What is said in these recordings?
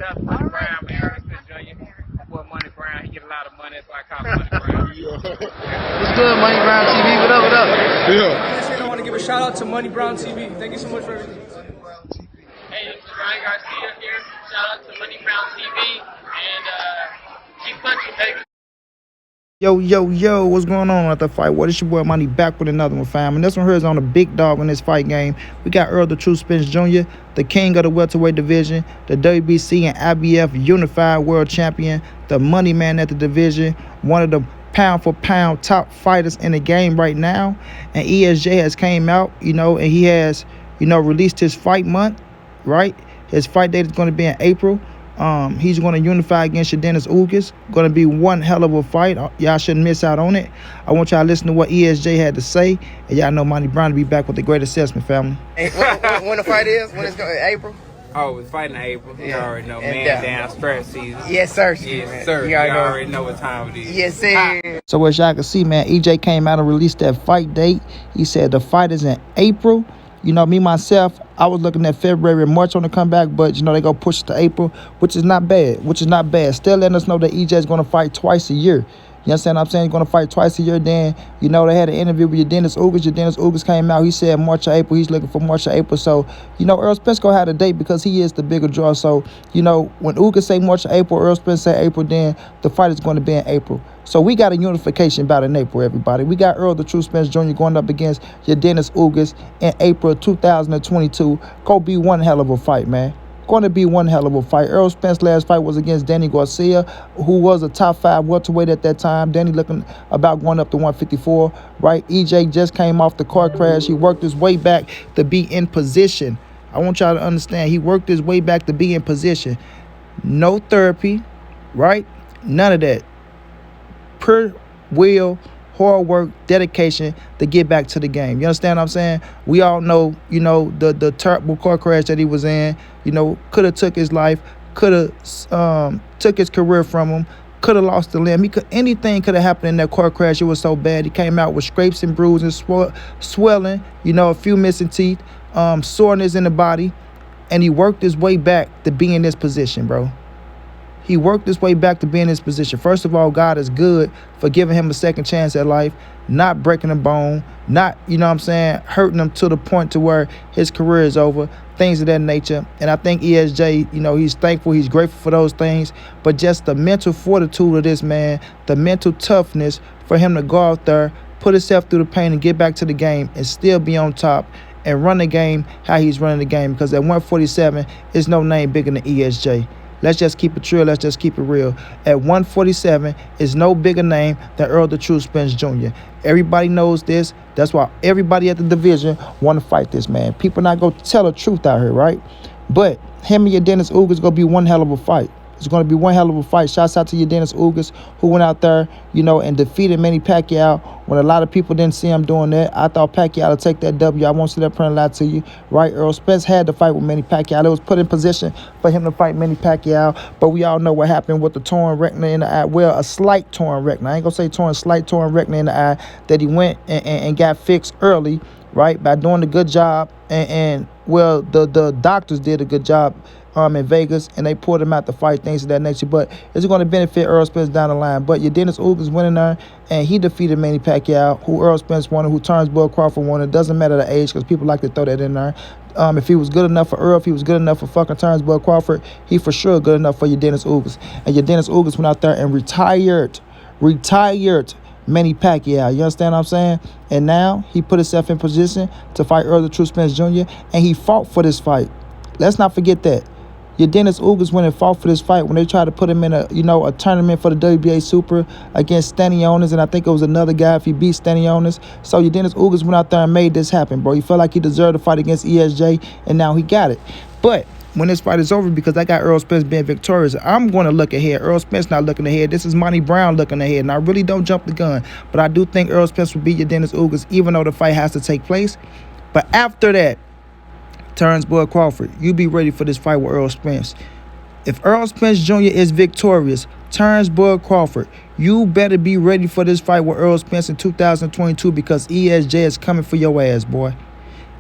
Shout out to Money Brown, man. Errol Spence Jr. Boy, Money Brown, he get a lot of money, that's why I call him Money Brown. What's good, Money Brown TV? What up, what up? Yeah. I want to give a shout out to Money Brown TV. Thank you so much for everything. Hey, this is Ryan Garcia here. Shout out to Money Brown TV. And keep punching, baby. Yo, what's going on at the fight? What is your boy Money back with another one, fam? And this one here is on the big dog in this fight game. We got Errol the True Spence Jr., the king of the welterweight division, the WBC and IBF unified world champion, the money man at the division, one of the pound for pound top fighters in the game right now. And ESJ has came out, and he has, released his fight month, right? His fight date is going to be in April. He's going to unify against Dennis Ugas. Going to be one hell of a fight. Y'all shouldn't miss out on it. I want y'all to listen to what ESJ had to say. And y'all know Money Brown to be back with a great assessment, family. Hey, when the fight is? When it's going? April? Oh, we're fighting in April. You already know. And, Man down stretch season. Yes, sir. Yes, sir. You already know what time it is. Yes, sir. So as y'all can see, man, EJ came out and released that fight date. He said the fight is in April. Me, myself, I was looking at February and March on the comeback, but, they go push it to April, which is not bad, Still letting us know that EJ is going to fight twice a year. You understand what I'm saying? He's going to fight twice a year. Then, they had an interview with Dennis Ugas. Dennis Ugas came out. He said March or April. He's looking for March or April. So, Errol Spence going to have a date because he is the bigger draw. So, when Ugas say March or April, Errol Spence say April, then the fight is going to be in April. So, we got a unification bout in April, everybody. We got Errol the True Spence Jr. going up against Dennis Ugas in April 2022. Go be one hell of a fight, man. Going to be one hell of a fight. Errol Spence's last fight was against Danny Garcia, who was a top 5 welterweight at that time. Danny looking about going up to 154, right? EJ just came off the car crash. He worked his way back to be in position. I want y'all to understand, he worked his way back to be in position. No therapy, right? None of that. Pure will, hard work, dedication to get back to the game. You understand what I'm saying? We all know, the terrible car crash that he was in, could have took his life, could have took his career from him, could have lost a limb. Anything could have happened in that car crash. It was so bad. He came out with scrapes and bruises, swelling, a few missing teeth, soreness in the body, and he worked his way back to be in this position, bro. He worked his way back to be in his position. First of all, God is good for giving him a second chance at life, not breaking a bone, not, hurting him to the point to where his career is over, things of that nature. And I think ESJ, he's thankful, he's grateful for those things. But just the mental fortitude of this man, the mental toughness for him to go out there, put himself through the pain and get back to the game and still be on top and run the game how he's running the game. Because at 147, there's no name bigger than ESJ. Let's just keep it true. Let's just keep it real. At 147 is no bigger name than Errol the True Spence Jr. Everybody knows this. That's why everybody at the division want to fight this man. People not going to tell the truth out here, right? But him and your Dennis Ugas going to be one hell of a fight. It's going to be one hell of a fight. Shouts out to your Dennis Ugas, who went out there, and defeated Manny Pacquiao when a lot of people didn't see him doing that. I thought Pacquiao would take that W. I won't sit up and lie to you, right? Errol Spence had to fight with Manny Pacquiao. It was put in position for him to fight Manny Pacquiao, but we all know what happened with the torn retina in the eye. Well, a slight torn retina. I ain't going to say torn, slight torn retina in the eye that he went and got fixed early, right, by doing a good job. Well, the doctors did a good job in Vegas, and they pulled him out to fight, things of that nature. But it's going to benefit Errol Spence down the line. But your Dennis Ugas went in there, and he defeated Manny Pacquiao, who Errol Spence wanted, who Terence Crawford wanted. It doesn't matter the age, because people like to throw that in there. If he was good enough for Errol, if he was good enough for fucking Terence Crawford, he for sure good enough for your Dennis Ugas. And your Dennis Ugas went out there and retired Manny Pacquiao. You understand what I'm saying? And now he put himself in position to fight Errol the True Spence Jr., and he fought for this fight. Let's not forget that. Your Dennis Ugas went and fought for this fight when they tried to put him in a tournament for the WBA Super against Stanionis, and I think it was another guy if he beat Stanionis. So your Dennis Ugas went out there and made this happen, bro. He felt like he deserved to fight against ESJ, and now he got it. But when this fight is over, because I got Errol Spence being victorious, I'm going to look ahead. Errol Spence not looking ahead. This is Money Brown looking ahead, and I really don't jump the gun. But I do think Errol Spence will beat your Dennis Ugas, even though the fight has to take place. But after that, Terence Crawford, you be ready for this fight with Errol Spence. If Errol Spence Jr. is victorious, Terence Crawford, you better be ready for this fight with Errol Spence in 2022, because ESJ is coming for your ass, boy.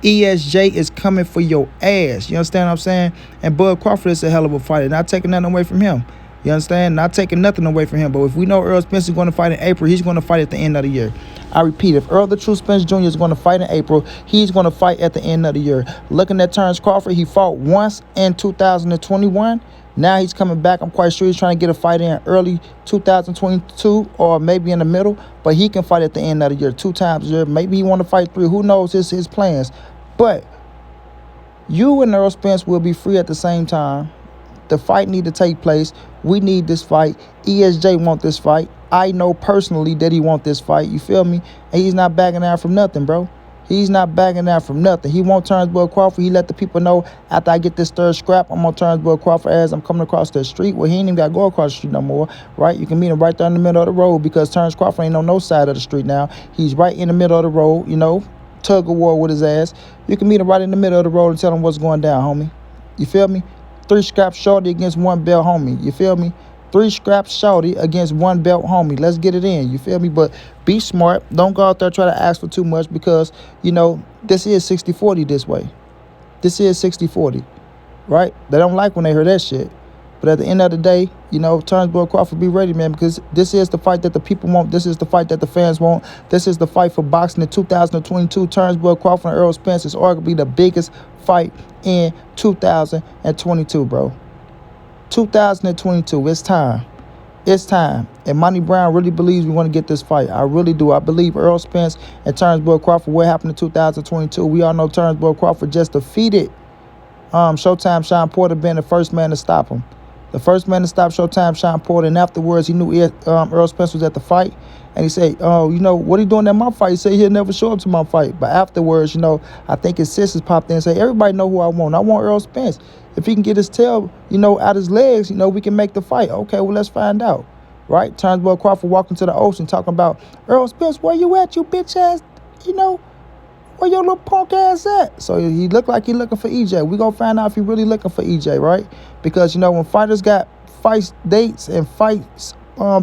ESJ is coming for your ass. You understand what I'm saying? And Bud Crawford is a hell of a fighter. Not taking nothing away from him. You understand? Not taking nothing away from him. But if we know Errol Spence is going to fight in April, he's going to fight at the end of the year. I repeat, if Errol the True Spence Jr. is going to fight in April, he's going to fight at the end of the year. Looking at Terence Crawford, he fought once in 2021. Now he's coming back. I'm quite sure he's trying to get a fight in early 2022 or maybe in the middle. But he can fight at the end of the year 2 times a year. Maybe he want to fight 3. Who knows his plans. But you and Errol Spence will be free at the same time. The fight need to take place. We need this fight. ESJ want this fight. I know personally that he want this fight. You feel me? And he's not backing down from nothing, bro. He's not backing down from nothing. He won't turn Bud Crawford. He let the people know after I get this third scrap, I'm going to turn Bud Crawford as I'm coming across the street. Well, he ain't even got to go across the street no more, right? You can meet him right there in the middle of the road because Terence Crawford ain't on no side of the street now. He's right in the middle of the road, you know, tug of war with his ass. You can meet him right in the middle of the road and tell him what's going down, homie. You feel me? 3 scraps shorty against 1 belt homie. You feel me? 3 scraps shorty against 1 belt homie. Let's get it in. You feel me? But be smart. Don't go out there try to ask for too much because, you know, this is 60-40 this way. This is 60-40, right? They don't like when they hear that shit. But at the end of the day, you know, Terence Bud Crawford, be ready, man, because this is the fight that the people want. This is the fight that the fans want. This is the fight for boxing in 2022. Terence Bud Crawford and Errol Spence is arguably the biggest fight in 2022, bro. 2022, it's time. It's time. And Monty Brown really believes we want to get this fight. I really do. I believe Errol Spence and Terence Bud Crawford, what happened in 2022. We all know Terence Bud Crawford just defeated Showtime Sean Porter being the first man to stop him. The first man to stop Showtime Sean Porter, and afterwards he knew Errol Spence was at the fight. And he said, oh, you know, what are you doing at my fight? He said he'll never show up to my fight. But afterwards, you know, I think his sisters popped in and said, everybody know who I want. I want Errol Spence. If he can get his tail, you know, out his legs, you know, we can make the fight. Okay, well, let's find out. Right? Terence Bud Crawford walking to the ocean talking about, Errol Spence, where you at, you bitch ass, you know? Where your little punk ass at? So he looked like he looking for EJ. We gonna find out if he really looking for EJ, right? Because, you know, when fighters got fight dates and fights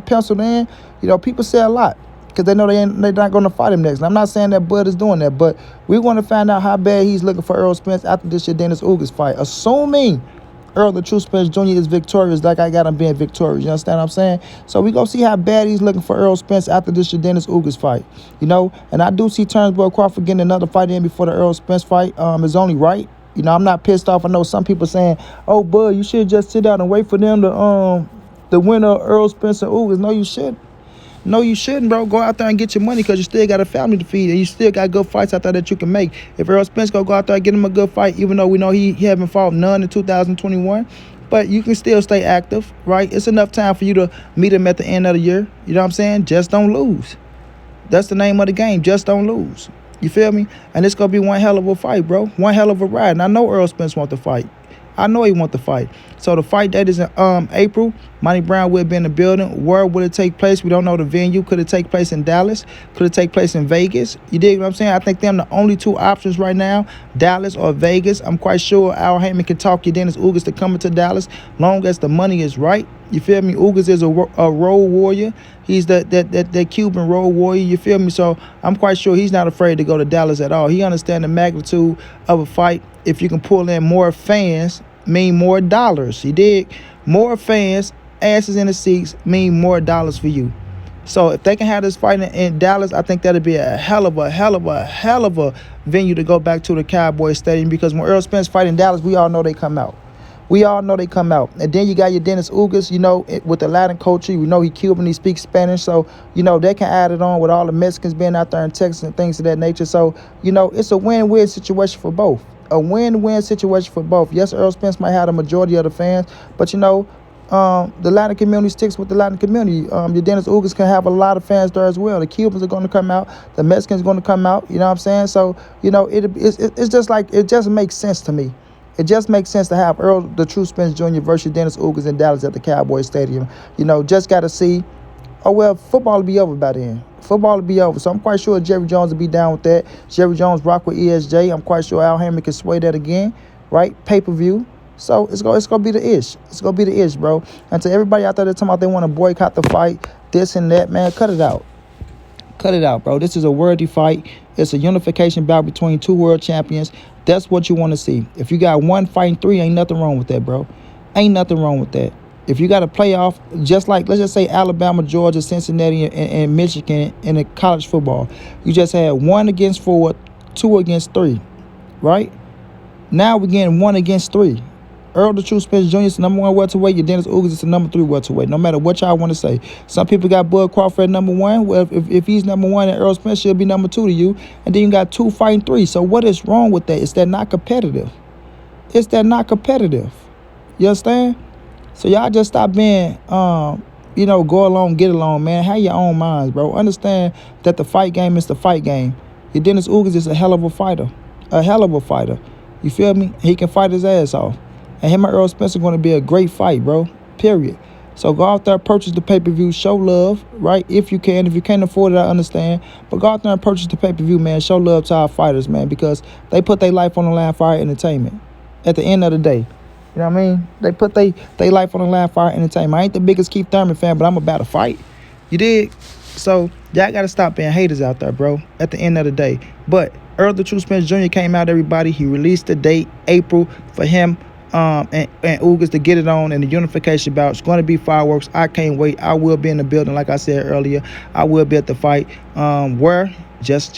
penciled in, you know, people say a lot because they know they're not going to fight him next. And I'm not saying that Bud is doing that, but we want to find out how bad he's looking for Errol Spence after this Dennis Ugas fight. Assuming Errol the True Spence Jr. is victorious like I got him being victorious. You understand what I'm saying? So we going to see how bad he's looking for Errol Spence after this Dennis Ugas fight. You know, and I do see Terence Bud Crawford getting another fight in before the Errol Spence fight is only right. You know, I'm not pissed off. I know some people saying, oh, Bud, you should just sit down and wait for them to the winner of Errol Spence and Ugas. No, you shouldn't. No, you shouldn't, bro. Go out there and get your money because you still got a family to feed and you still got good fights out there that you can make. If Errol Spence go out there and get him a good fight, even though we know he haven't fought none in 2021, but you can still stay active, right? It's enough time for you to meet him at the end of the year. You know what I'm saying? Just don't lose. That's the name of the game. Just don't lose. You feel me? And it's going to be one hell of a fight, bro. One hell of a ride. And I know Errol Spence wants to fight. I know he wants to fight. So the fight date is in April. Monty Brown will be in the building. Where will it take place? We don't know the venue. Could it take place in Dallas? Could it take place in Vegas? You dig what I'm saying? I think them the only 2 options right now, Dallas or Vegas. I'm quite sure Al Heyman can talk you Dennis Ugas to come into Dallas long as the money is right. You feel me? Ugas is a road warrior. He's that Cuban road warrior. You feel me? So I'm quite sure he's not afraid to go to Dallas at all. He understands the magnitude of a fight. If you can pull in more fans, mean more dollars. You dig? More fans, asses in the seats, mean more dollars for you. So if they can have this fight in Dallas, I think that'd be a hell of a venue to go back to the Cowboys Stadium, because when Errol Spence fight in Dallas, we all know they come out. We all know they come out. And then you got your Dennis Ugas, you know, with the Latin culture. You know he Cuban, he speaks Spanish. So, you know, they can add it on with all the Mexicans being out there in Texas and things of that nature. So, you know, it's a win-win situation for both. A win-win situation for both. Yes, Errol Spence might have the majority of the fans, but, you know, the Latin community sticks with the Latin community. Your Dennis Ugas can have a lot of fans there as well. The Cubans are going to come out. The Mexicans are going to come out. You know what I'm saying? So, you know, it's just like, it just makes sense to me. It just makes sense to have Errol the True Spence Jr. versus Dennis Ugas in Dallas at the Cowboys Stadium. You know, just got to see. Oh, well, football will be over by then. Football will be over. So I'm quite sure Jerry Jones will be down with that. Jerry Jones rock with ESJ. I'm quite sure Al Heyman can sway that again, right? Pay-per-view. So it's gonna be the ish. It's going to be the ish, bro. And to everybody out there that's talking about they want to boycott the fight, this and that, man, cut it out. Cut it out, bro. This is a worthy fight. It's a unification bout between two world champions. That's what you want to see. If you got one fighting three, ain't nothing wrong with that, bro. Ain't nothing wrong with that. If you got a playoff, just like, let's just say Alabama, Georgia, Cincinnati, and Michigan in the college football, you just had 1 against 4, 2 against 3, right? Now we're getting 1 against 3. Errol the True Spence Jr. is the number 1 welterweight. Your Dennis Ugas is the number 3 welterweight. No matter what y'all want to say. Some people got Bud Crawford at number 1. Well, if he's number 1, then Errol Spence should be number 2 to you. And then you got 2 fighting 3. So what is wrong with that? It's that not competitive. It's that not competitive. You understand? So y'all just stop being, go along, get along, man. Have your own minds, bro. Understand that the fight game is the fight game. Your Dennis Ugas is a hell of a fighter. A hell of a fighter. You feel me? He can fight his ass off. And him and Errol Spence are going to be a great fight, bro. Period. So go out there, purchase the pay-per-view, show love, right? If you can. If you can't afford it, I understand. But go out there and purchase the pay-per-view, man. Show love to our fighters, man, because they put their life on the line for our entertainment. At the end of the day. You know what I mean? They put their life on the line for our entertainment. I ain't the biggest Keith Thurman fan, but I'm about to fight. You dig? So y'all got to stop being haters out there, bro, at the end of the day. But Errol the True Spence Jr. came out, everybody. He released the date, April, for him and Ugas to get it on, and the unification bout. It's going to be fireworks. I can't wait. I will be in the building, like I said earlier. I will be at the fight. Where? Just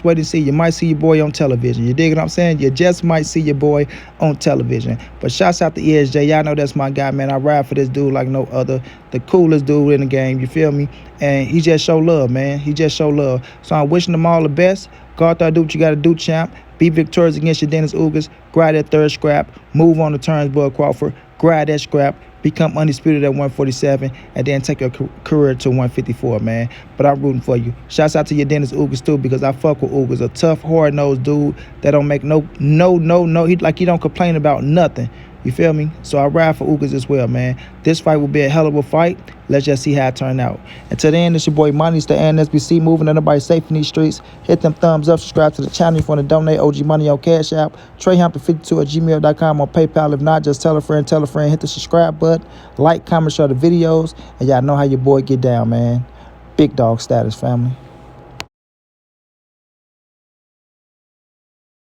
wait and see. You might see your boy on television. You dig what I'm saying? You just might see your boy on television. But shouts out to ESJ. Y'all know that's my guy, man. I ride for this dude like no other. The coolest dude in the game. You feel me? And he just show love, man. He just show love. So I'm wishing them all the best. Go out there, do what you got to do, champ. Be victorious against your Dennis Ugas. Grab that 3rd scrap. Move on to Terence Bud Crawford. Grab that scrap. Become undisputed at 147. And then take your career to 154, man. But I'm rooting for you. Shouts out to your Dennis Ugas, too, because I fuck with Ugas. A tough, hard-nosed dude that don't make no. He don't complain about nothing. You feel me? So I ride for Ugas as well, man. This fight will be a hell of a fight. Let's just see how it turn out. Until then, it's your boy Money. It's the NSBC, moving everybody safe in these streets. Hit them thumbs up. Subscribe to the channel if you want to donate. OG Money on Cash App. TreyHampton52@gmail.com on PayPal. If not, just tell a friend. Hit the subscribe button. Like, comment, share the videos. And y'all know how your boy get down, man. Big dog status, family.